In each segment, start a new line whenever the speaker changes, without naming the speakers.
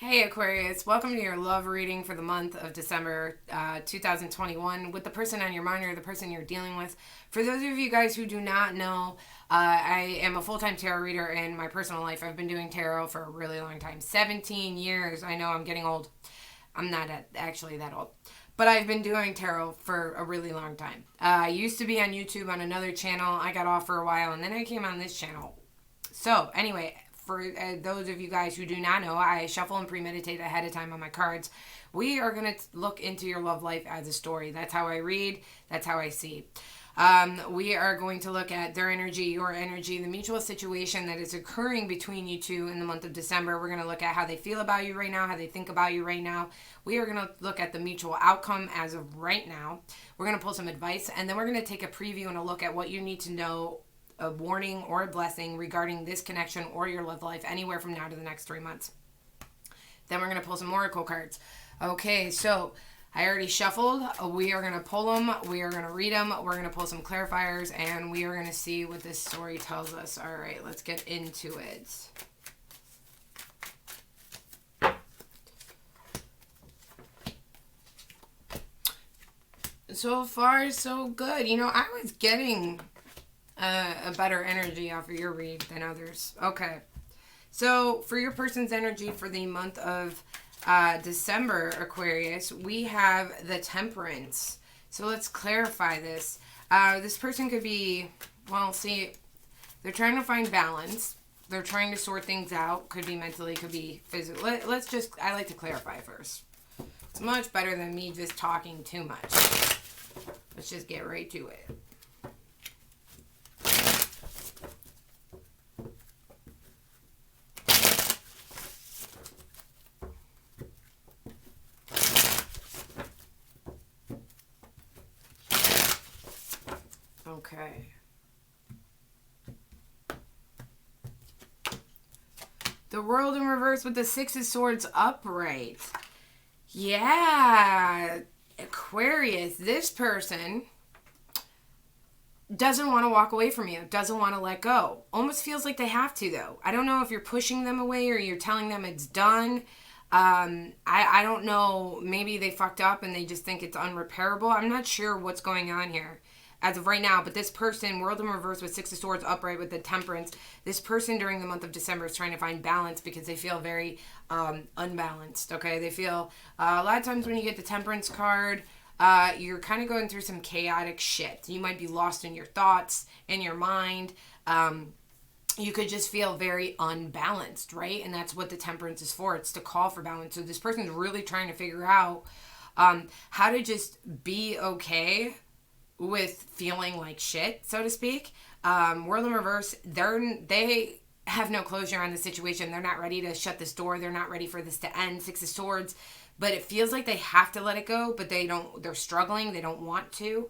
Hey Aquarius, welcome to your love reading for the month of December 2021 with the person on your mind or the person you're dealing with. For those of you guys who do not know, I am a full-time tarot reader in my personal life. I've been doing tarot for a really long time, 17 years. I know I'm getting old. I'm not actually that old. But I've been doing tarot for a really long time. I used to be on YouTube on another channel. I got off for a while and then I came on this channel. So, anyway, for those of you guys who do not know, I shuffle and premeditate ahead of time on my cards. We are going to look into your love life as a story. That's how I read. That's how I see. We are going to look at their energy, your energy, the mutual situation that is occurring between you two in the month of December. We're going to look at how they feel about you right now, how they think about you right now. We are going to look at the mutual outcome as of right now. We're going to pull some advice, and then we're going to take a preview and a look at what you need to know, a warning or a blessing regarding this connection or your love life anywhere from now to the next 3 months. Then we're going to pull some oracle cards. Okay, so I already shuffled. We are going to pull them. We are going to read them. We're going to pull some clarifiers, and we are going to see what this story tells us. All right, let's get into it. So far, so good. You know, I was getting a better energy off of your read than others. Okay. So, for your person's energy for the month of December, Aquarius, we have the Temperance. So, let's clarify this. This person could be, well, see, they're trying to find balance. They're trying to sort things out. Could be mentally, could be physically. I like to clarify first. It's much better than me just talking too much. Let's just get right to it. Okay. The World in reverse with the Six of Swords upright. Yeah. Aquarius, this person doesn't want to walk away from you, doesn't want to let go. Almost feels like they have to, though. I don't know if you're pushing them away or you're telling them it's done. I don't know. Maybe they fucked up and they just think it's unrepairable. I'm not sure what's going on here as of right now, but this person, World in reverse with Six of Swords upright with the Temperance, this person during the month of December is trying to find balance because they feel very unbalanced, okay? They feel, a lot of times when you get the Temperance card, you're kind of going through some chaotic shit. You might be lost in your thoughts, in your mind. You could just feel very unbalanced, right? And that's what the Temperance is for. It's to call for balance. So this person's really trying to figure out how to just be okay with feeling like shit, so to speak. World in reverse, they have no closure on the situation. They're not ready to shut this door. They're not ready for this to end. Six of Swords, but it feels like they have to let it go, but they're struggling. They don't want to.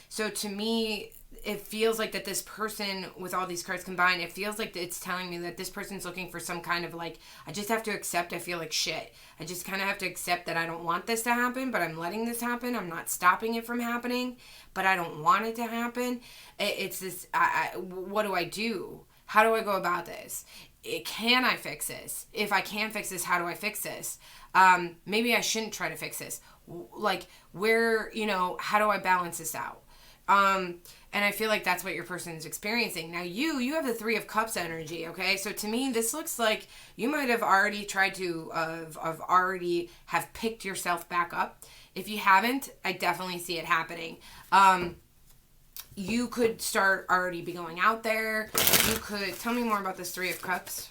So to me, it feels like that this person, with all these cards combined, it feels like it's telling me that this person's looking for some kind of like, I just have to accept I feel like shit. I just kind of have to accept that I don't want this to happen, but I'm letting this happen. I'm not stopping it from happening, but I don't want it to happen. It's this, what do I do? How do I go about this? Can I fix this? If I can fix this, how do I fix this? Maybe I shouldn't try to fix this. Like, how do I balance this out? And I feel like that's what your person is experiencing. Now you have the Three of Cups energy, okay? So to me, this looks like you might have already tried to, already have picked yourself back up. If you haven't, I definitely see it happening. You could already be going out there. You could, tell me more about this Three of Cups.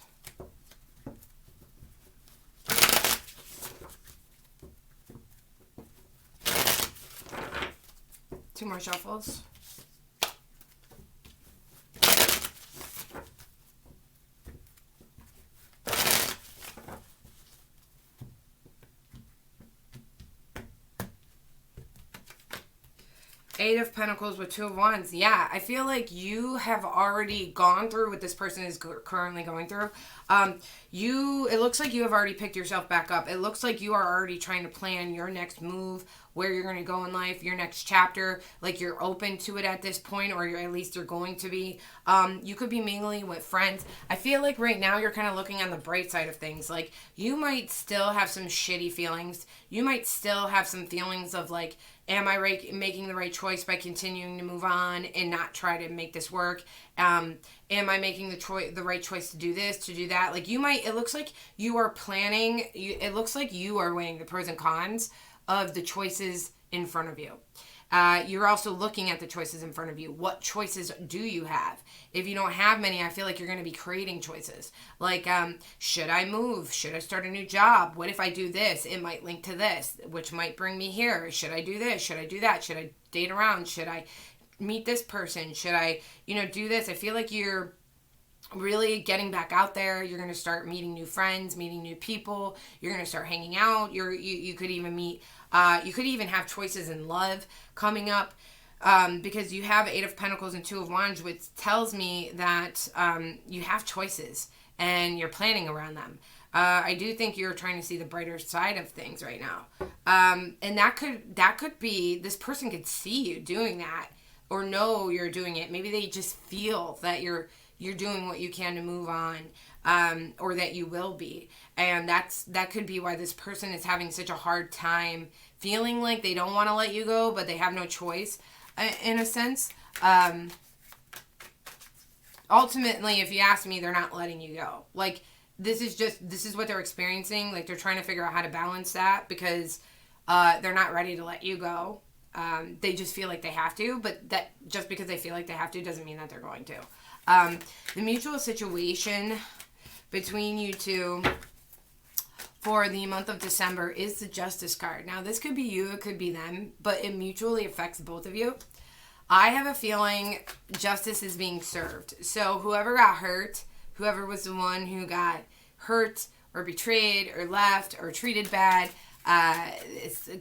Two more shuffles. Eight of Pentacles with Two of Wands. Yeah, I feel like you have already gone through what this person is currently going through. It looks like you have already picked yourself back up. It looks like you are already trying to plan your next move, where you're going to go in life, your next chapter. Like you're open to it at this point, or at least you're going to be. You could be mingling with friends. I feel like right now you're kind of looking on the bright side of things. Like you might still have some shitty feelings. You might still have some feelings of like, am I making the right choice by continuing to move on and not try to make this work? Am I making the right choice to do this, to do that? Like it looks like you are planning. It looks like you are weighing the pros and cons of the choices in front of you. You're also looking at the choices in front of you. What choices do you have? If you don't have many, I feel like you're going to be creating choices. Like, should I move? Should I start a new job? What if I do this? It might link to this, which might bring me here. Should I do this? Should I do that? Should I date around? Should I meet this person? Should I, do this? I feel like you're really getting back out there. You're going to start meeting new friends, meeting new people. You're going to start hanging out. You could even meet, you could even have choices in love coming up, because you have Eight of Pentacles and Two of Wands, which tells me that you have choices and you're planning around them. I do think you're trying to see the brighter side of things right now. And that could be, this person could see you doing that or know you're doing it. Maybe they just feel that you're doing what you can to move on, or that you will be. And that could be why this person is having such a hard time feeling like they don't want to let you go, but they have no choice, in a sense. Ultimately, if you ask me, they're not letting you go. Like, this is what they're experiencing. Like, they're trying to figure out how to balance that because they're not ready to let you go. They just feel like they have to, but that just because they feel like they have to doesn't mean that they're going to. The mutual situation between you two for the month of December is the Justice card. Now, this could be you, it could be them, but it mutually affects both of you. I have a feeling justice is being served. So whoever got hurt, whoever was the one who got hurt or betrayed or left or treated bad,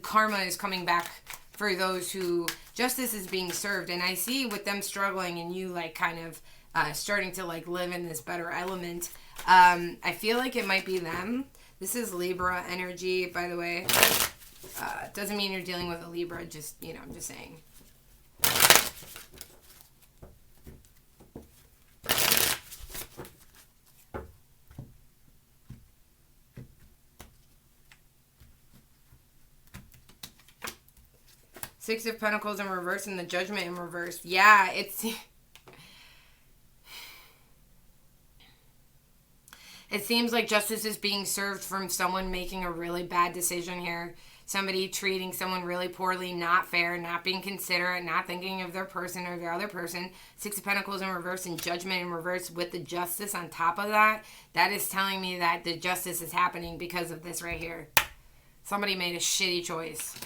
karma is coming back for those who justice is being served. And I see with them struggling and you like kind of starting to like live in this better element. I feel like it might be them. This is Libra energy, by the way. Doesn't mean you're dealing with a Libra, just, I'm just saying. Six of Pentacles in reverse and the Judgment in reverse. Yeah, it seems like justice is being served from someone making a really bad decision here. Somebody treating someone really poorly, not fair, not being considerate, not thinking of their person or their other person. Six of Pentacles in reverse and Judgment in reverse with the Justice on top of that. That is telling me that the justice is happening because of this right here. Somebody made a shitty choice.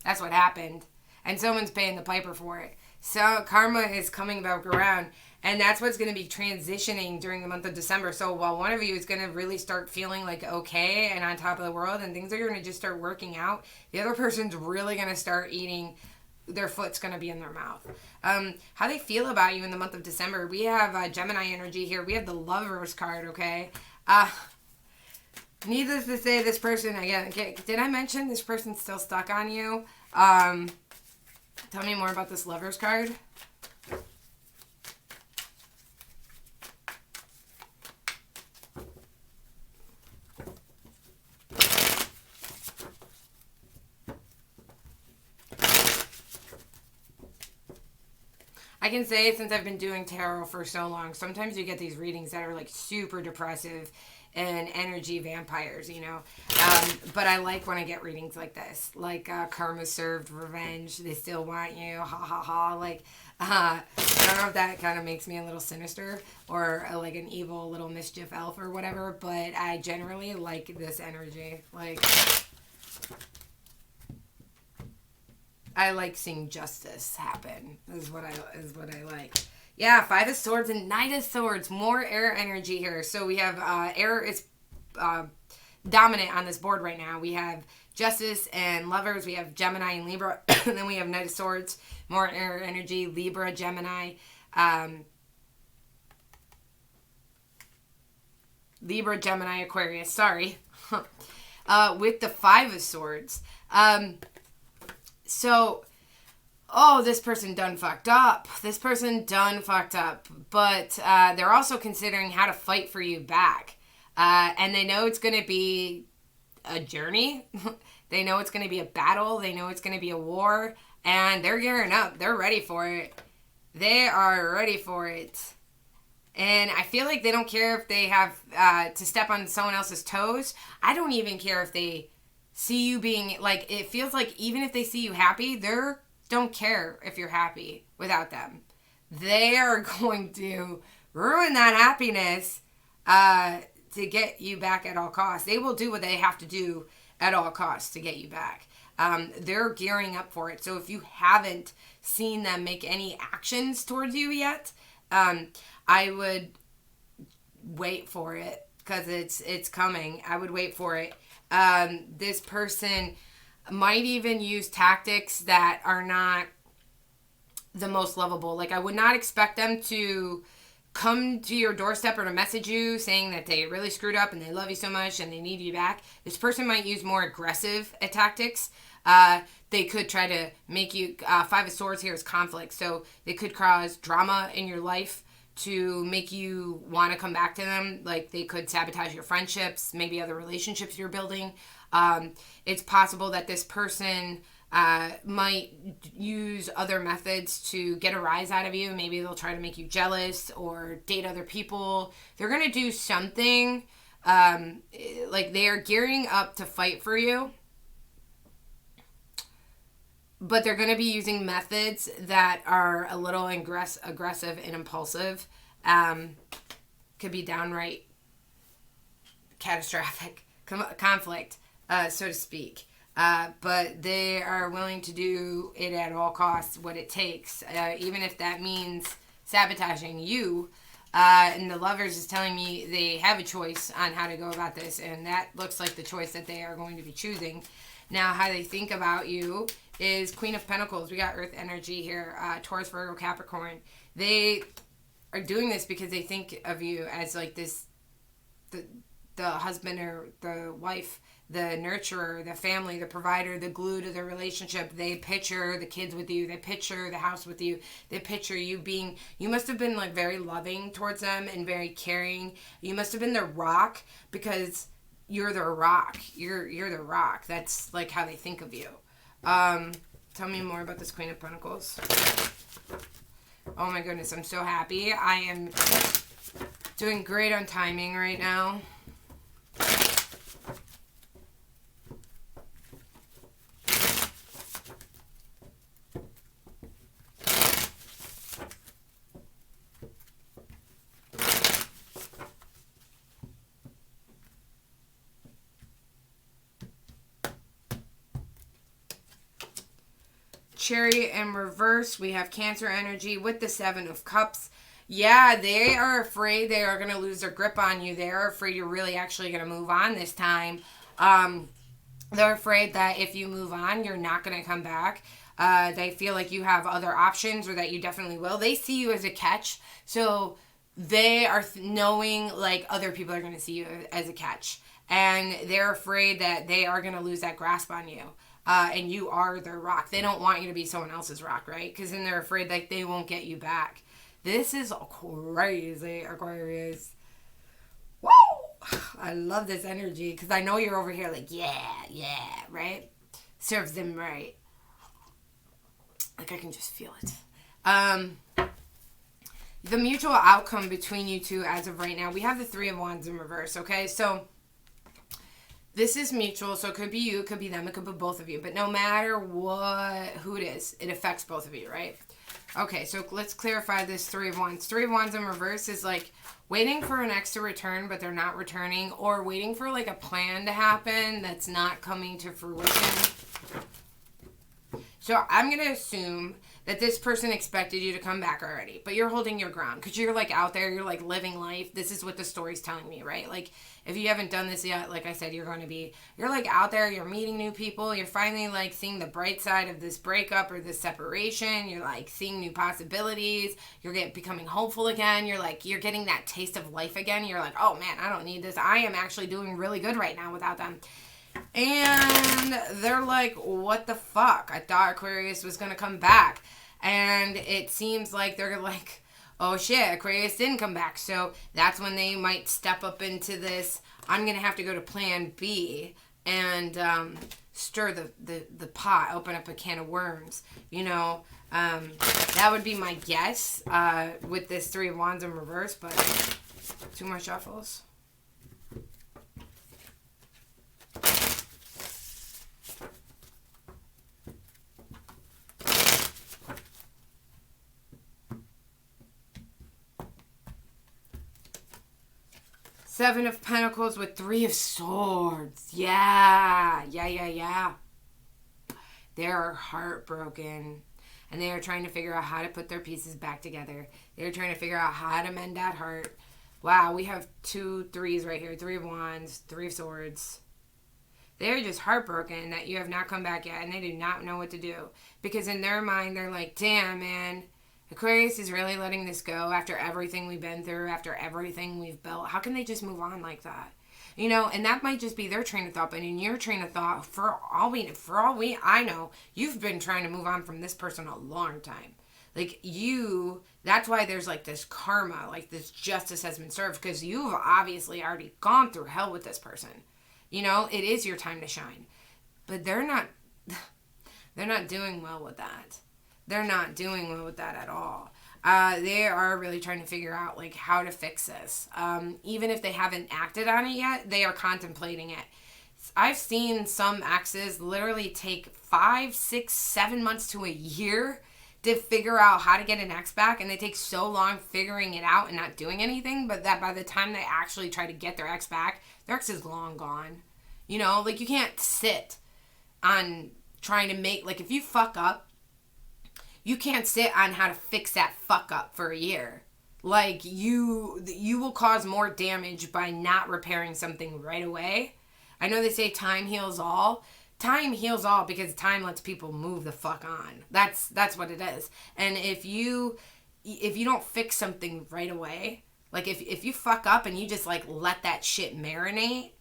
That's what happened. And someone's paying the piper for it. So karma is coming back around. And that's what's going to be transitioning during the month of December. So while one of you is going to really start feeling like okay and on top of the world and things are going to just start working out, the other person's really going to start eating, their foot's going to be in their mouth. How they feel about you in the month of December. We have Gemini energy here. We have the Lovers card, okay? Needless to say, this person, again, did I mention this person's still stuck on you? Tell me more about this Lovers card. I can say, since I've been doing tarot for so long, sometimes you get these readings that are like super depressive and energy vampires, but I like when I get readings like this, like karma served, revenge, they still want you, ha ha ha. Like, I don't know if that kind of makes me a little sinister or like an evil little mischief elf or whatever, but I generally like this energy. Like, I like seeing justice happen. Is what I like. Yeah, Five of Swords and Knight of Swords. More air energy here. So we have air is dominant on this board right now. We have Justice and Lovers. We have Gemini and Libra. And then we have Knight of Swords, more air energy, Libra, Gemini, Libra, Gemini, Aquarius. Sorry. With the Five of Swords. This person done fucked up. This person done fucked up. But they're also considering how to fight for you back. And they know it's going to be a journey. They know it's going to be a battle. They know it's going to be a war. And they're gearing up. They're ready for it. They are ready for it. And I feel like they don't care if they have to step on someone else's toes. I don't even care if they see you being, like, it feels like even if they see you happy, they don't care if you're happy without them. They are going to ruin that happiness to get you back at all costs. They will do what they have to do at all costs to get you back. They're gearing up for it. So if you haven't seen them make any actions towards you yet, I would wait for it because it's coming. I would wait for it. This person might even use tactics that are not the most lovable. Like, I would not expect them to come to your doorstep or to message you saying that they really screwed up and they love you so much and they need you back. This person might use more aggressive tactics. They could try to make you, Five of Swords here is conflict. So they could cause drama in your life to make you want to come back to them. Like, they could sabotage your friendships, maybe other relationships you're building. It's possible that this person might use other methods to get a rise out of you. Maybe they'll try to make you jealous or date other people. They're going to do something, like they are gearing up to fight for you. But they're going to be using methods that are a little aggressive and impulsive. Could be downright catastrophic conflict, so to speak. But they are willing to do it at all costs, what it takes, even if that means sabotaging you. And the Lovers is telling me they have a choice on how to go about this, and that looks like the choice that they are going to be choosing. Now, how they think about you is Queen of Pentacles. We got Earth energy here, Taurus, Virgo, Capricorn. They are doing this because they think of you as like this, the husband or the wife, the nurturer, the family, the provider, the glue to the relationship. They picture the kids with you. They picture the house with you. They picture you being, you must have been like very loving towards them and very caring. You must have been their rock because you're their rock. You're the rock. That's like how they think of you. Tell me more about this Queen of Pentacles. Oh my goodness, I'm so happy. I am doing great on timing right now. Chariot in reverse, we have Cancer energy with the Seven of Cups. Yeah, they are afraid they are going to lose their grip on you. They're afraid you're really actually going to move on this time. They're afraid that if you move on, you're not going to come back. They feel like you have other options or that you definitely will. They see you as a catch. So they are knowing like other people are going to see you as a catch. And they're afraid that they are going to lose that grasp on you. And you are their rock. They don't want you to be someone else's rock, right? Because then they're afraid like they won't get you back. This is crazy, Aquarius. Woo! I love this energy because I know you're over here like, yeah, right? Serves them right. Like I can just feel it. The mutual outcome between you two as of right now, we have the Three of Wands in reverse, okay? So this is mutual, so it could be you, it could be them, it could be both of you. But no matter who it is, it affects both of you, right? Okay, so let's clarify this Three of Wands. Three of Wands in reverse is like waiting for an ex to return, but they're not returning, or waiting for like a plan to happen that's not coming to fruition. So I'm going to assume that this person expected you to come back already, but you're holding your ground because you're like out there, you're like living life. This is what the story's telling me, right? Like, if you haven't done this yet, like I said, you're like out there, you're meeting new people, you're finally like seeing the bright side of this breakup or this separation, you're like seeing new possibilities, becoming hopeful again, you're getting that taste of life again, you're like, oh man, I don't need this, I am actually doing really good right now without them. And they're like, what the fuck? I thought Aquarius was going to come back. And it seems like they're like, oh shit, Aquarius didn't come back. So that's when they might step up into this, I'm going to have to go to plan B and stir the pot, open up a can of worms. That would be my guess with this Three of Wands in reverse, but 2 more shuffles. Seven of Pentacles with Three of Swords. Yeah. They're heartbroken. And they are trying to figure out how to put their pieces back together. They're trying to figure out how to mend that heart. Wow, we have 2 threes right here. Three of Wands, Three of Swords. They're just heartbroken that you have not come back yet. And they do not know what to do. Because in their mind, they're like, damn, man. Aquarius is really letting this go after everything we've been through, after everything we've built. How can they just move on like that? And that might just be their train of thought. But in your train of thought, for all I know, you've been trying to move on from this person a long time. Like that's why there's like this karma, like this justice has been served, because you've obviously already gone through hell with this person. It is your time to shine. But they're not doing well with that. They're not doing well with that at all. They are really trying to figure out like how to fix this. Even if they haven't acted on it yet, they are contemplating it. I've seen some exes literally take 5, 6, 7 months to a year to figure out how to get an ex back, and they take so long figuring it out and not doing anything, but that by the time they actually try to get their ex back, their ex is long gone. Like you can't sit on trying to make, like if you fuck up, you can't sit on how to fix that fuck up for a year. Like, you will cause more damage by not repairing something right away. I know they say time heals all. Time heals all because time lets people move the fuck on. That's what it is. And if you don't fix something right away, like if you fuck up and you just like let that shit marinate,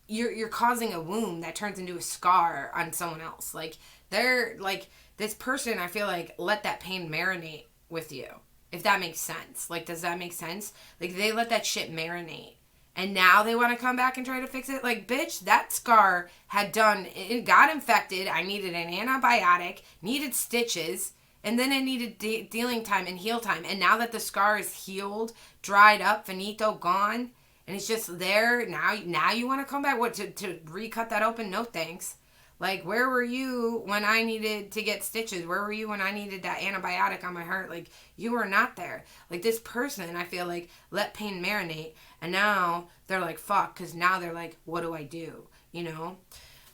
you're causing a wound that turns into a scar on someone else. Like, they're like, this person, I feel like, let that pain marinate with you. If that makes sense. Like, does that make sense? Like, they let that shit marinate. And now they want to come back and try to fix it? Like, bitch, that scar it got infected. I needed an antibiotic, needed stitches, and then it needed dealing time and heal time. And now that the scar is healed, dried up, finito, gone, and it's just there, now you want to come back? What, to recut that open? No thanks. Like, where were you when I needed to get stitches? Where were you when I needed that antibiotic on my heart? Like, you were not there. Like, this person, I feel like, let pain marinate. And now they're like, fuck. Because now they're like, what do I do?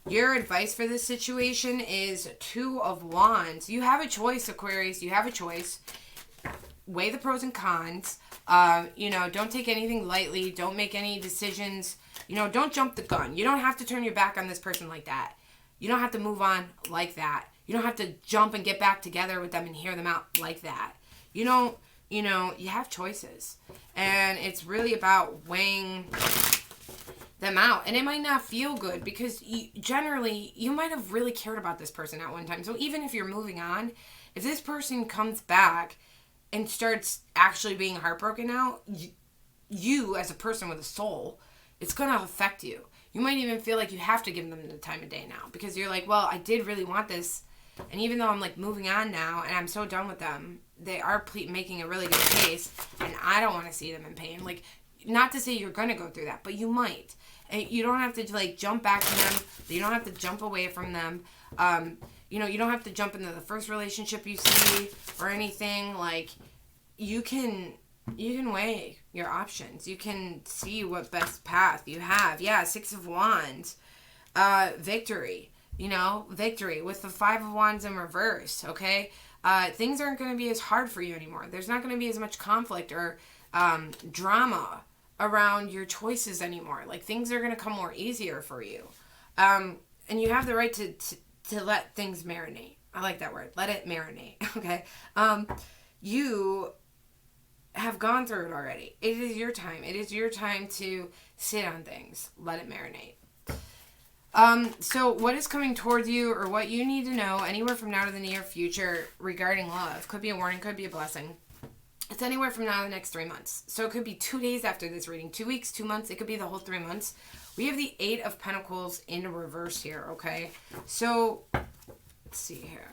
Your advice for this situation is 2 of Wands. You have a choice, Aquarius. You have a choice. Weigh the pros and cons. Don't take anything lightly. Don't make any decisions. Don't jump the gun. You don't have to turn your back on this person like that. You don't have to move on like that. You don't have to jump and get back together with them and hear them out like that. You have choices. And it's really about weighing them out. And it might not feel good because generally you might have really cared about this person at one time. So even if you're moving on, if this person comes back and starts actually being heartbroken now, you as a person with a soul, it's going to affect you. You might even feel like you have to give them the time of day now because you're like, well, I did really want this. And even though I'm like moving on now and I'm so done with them, they are making a really good case and I don't want to see them in pain. Like, not to say you're going to go through that, but you might. And you don't have to like jump back to them. You don't have to jump away from them. You don't have to jump into the first relationship you see or anything. Like, you can weigh your options. You can see what best path you have. Yeah, 6 of Wands. Victory. You know, victory with the Five of Wands in reverse, okay? Things aren't going to be as hard for you anymore. There's not going to be as much conflict or drama around your choices anymore. Like, things are going to come more easier for you. And you have the right to let things marinate. I like that word. Let it marinate, okay? You have gone through it already. It is your time. It is your time to sit on things. Let it marinate. So what is coming towards you, or what you need to know anywhere from now to the near future regarding love? Could be a warning, could be a blessing. It's anywhere from now to the next 3 months. So it could be 2 days after this reading, 2 weeks, 2 months. It could be the whole 3 months. We have the Eight of Pentacles in reverse here, okay? So, let's see here.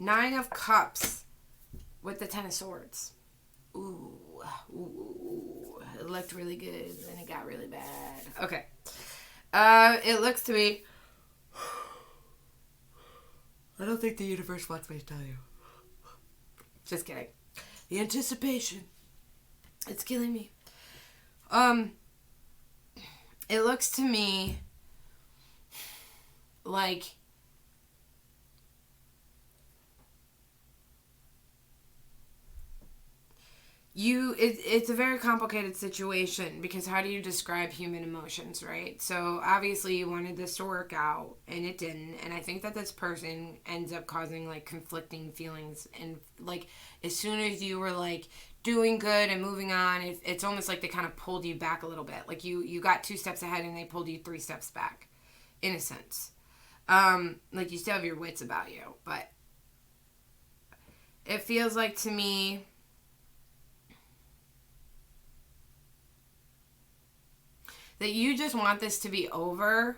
Nine of Cups with the Ten of Swords. Ooh, it looked really good, and it got really bad. Okay. It looks to be... I don't think the universe wants me to tell you. Just kidding. The anticipation. It's killing me. It looks to me like... it's a very complicated situation, because how do you describe human emotions, right? So obviously you wanted this to work out and it didn't, and I think that this person ends up causing like conflicting feelings, and like as soon as you were like doing good and moving on, it's almost like they kind of pulled you back a little bit. Like you got 2 steps ahead and they pulled you 3 steps back, in a sense. Like you still have your wits about you, but it feels like to me that you just want this to be over,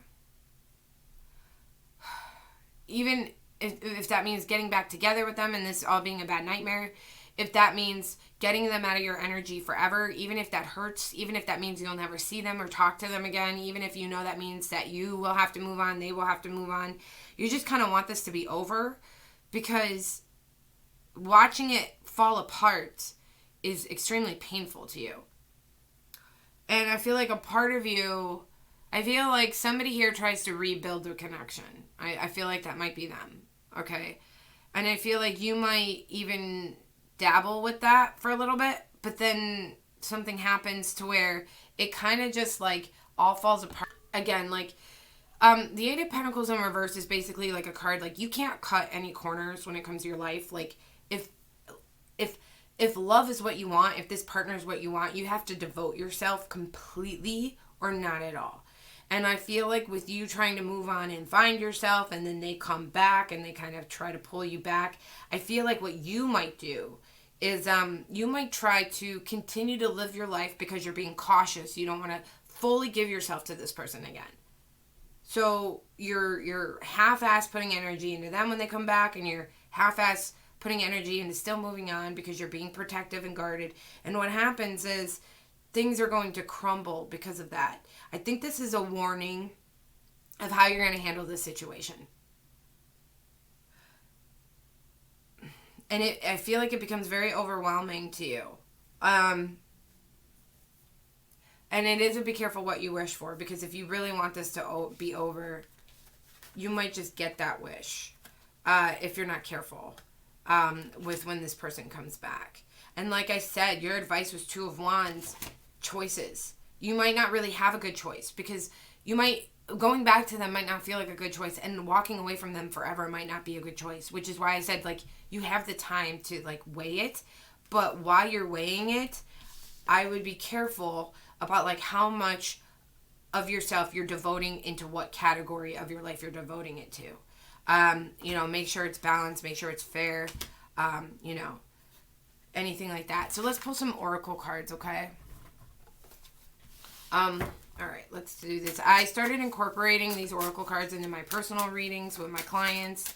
even if that means getting back together with them and this all being a bad nightmare, if that means getting them out of your energy forever, even if that hurts, even if that means you'll never see them or talk to them again, even if you know that means that you will have to move on, they will have to move on, you just kind of want this to be over, because watching it fall apart is extremely painful to you. And I feel like a part of you, I feel like somebody here tries to rebuild the connection. I feel like that might be them, okay? And I feel like you might even dabble with that for a little bit, but then something happens to where it kind of just like all falls apart. Again, like the Eight of Pentacles in reverse is basically like a card, like you can't cut any corners when it comes to your life. Like if love is what you want, if this partner is what you want, you have to devote yourself completely or not at all. And I feel like with you trying to move on and find yourself, and then they come back and they kind of try to pull you back, I feel like what you might do is you might try to continue to live your life because you're being cautious. You don't want to fully give yourself to this person again. So you're half-ass putting energy into them when they come back, and you're half-ass putting energy into still moving on because you're being protective and guarded. And what happens is things are going to crumble because of that. I think this is a warning of how you're going to handle this situation. And I feel like it becomes very overwhelming to you. And it is a be careful what you wish for, because if you really want this to be over, you might just get that wish if you're not careful with when this person comes back. And like I said, your advice was Two of Wands, choices. You might not really have a good choice, because going back to them might not feel like a good choice, and walking away from them forever might not be a good choice, which is why I said, like, you have the time to, like, weigh it. But while you're weighing it, I would be careful about, like, how much of yourself you're devoting into what category of your life you're devoting it to. Make sure it's balanced, make sure it's fair, anything like that. So let's pull some oracle cards, okay? All right, let's do this. I started incorporating these oracle cards into my personal readings with my clients,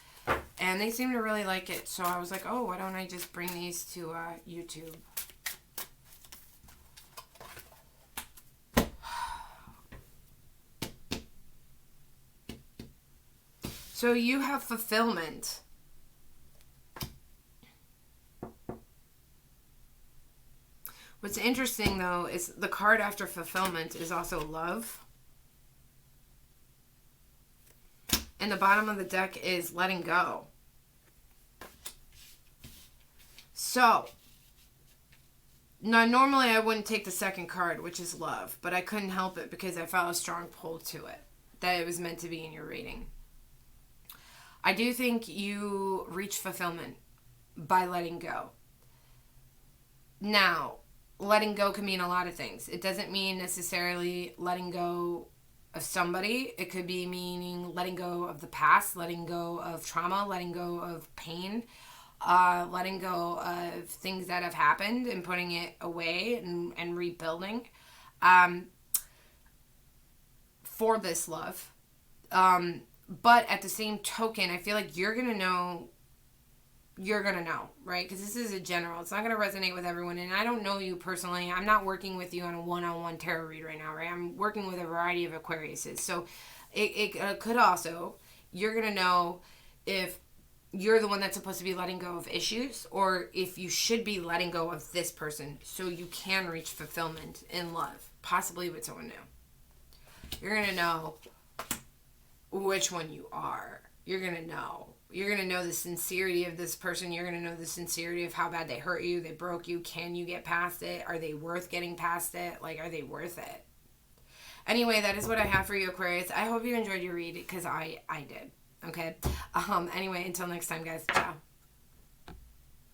and they seem to really like it. So I was like, oh, why don't I just bring these to YouTube? So you have fulfillment. What's interesting, though, is the card after fulfillment is also love. And the bottom of the deck is letting go. So, now normally I wouldn't take the second card, which is love, but I couldn't help it because I felt a strong pull to it, that it was meant to be in your reading. I do think you reach fulfillment by letting go. Now, letting go can mean a lot of things. It doesn't mean necessarily letting go of somebody. It could be meaning letting go of the past, letting go of trauma, letting go of pain, letting go of things that have happened and putting it away and rebuilding for this love. But at the same token, I feel like you're going to know, right? Because this is a general. It's not going to resonate with everyone. And I don't know you personally. I'm not working with you on a one-on-one tarot read right now, right? I'm working with a variety of Aquariuses. So it could also, you're going to know if you're the one that's supposed to be letting go of issues or if you should be letting go of this person so you can reach fulfillment in love, possibly with someone new. You're going to know which one you are. You're going to know. You're going to know the sincerity of this person. You're going to know the sincerity of how bad they hurt you, they broke you. Can you get past it? Are they worth getting past it? Like, are they worth it? Anyway, that is what I have for you, Aquarius. I hope you enjoyed your read because I did. Okay? Anyway, until next time, guys. Ciao.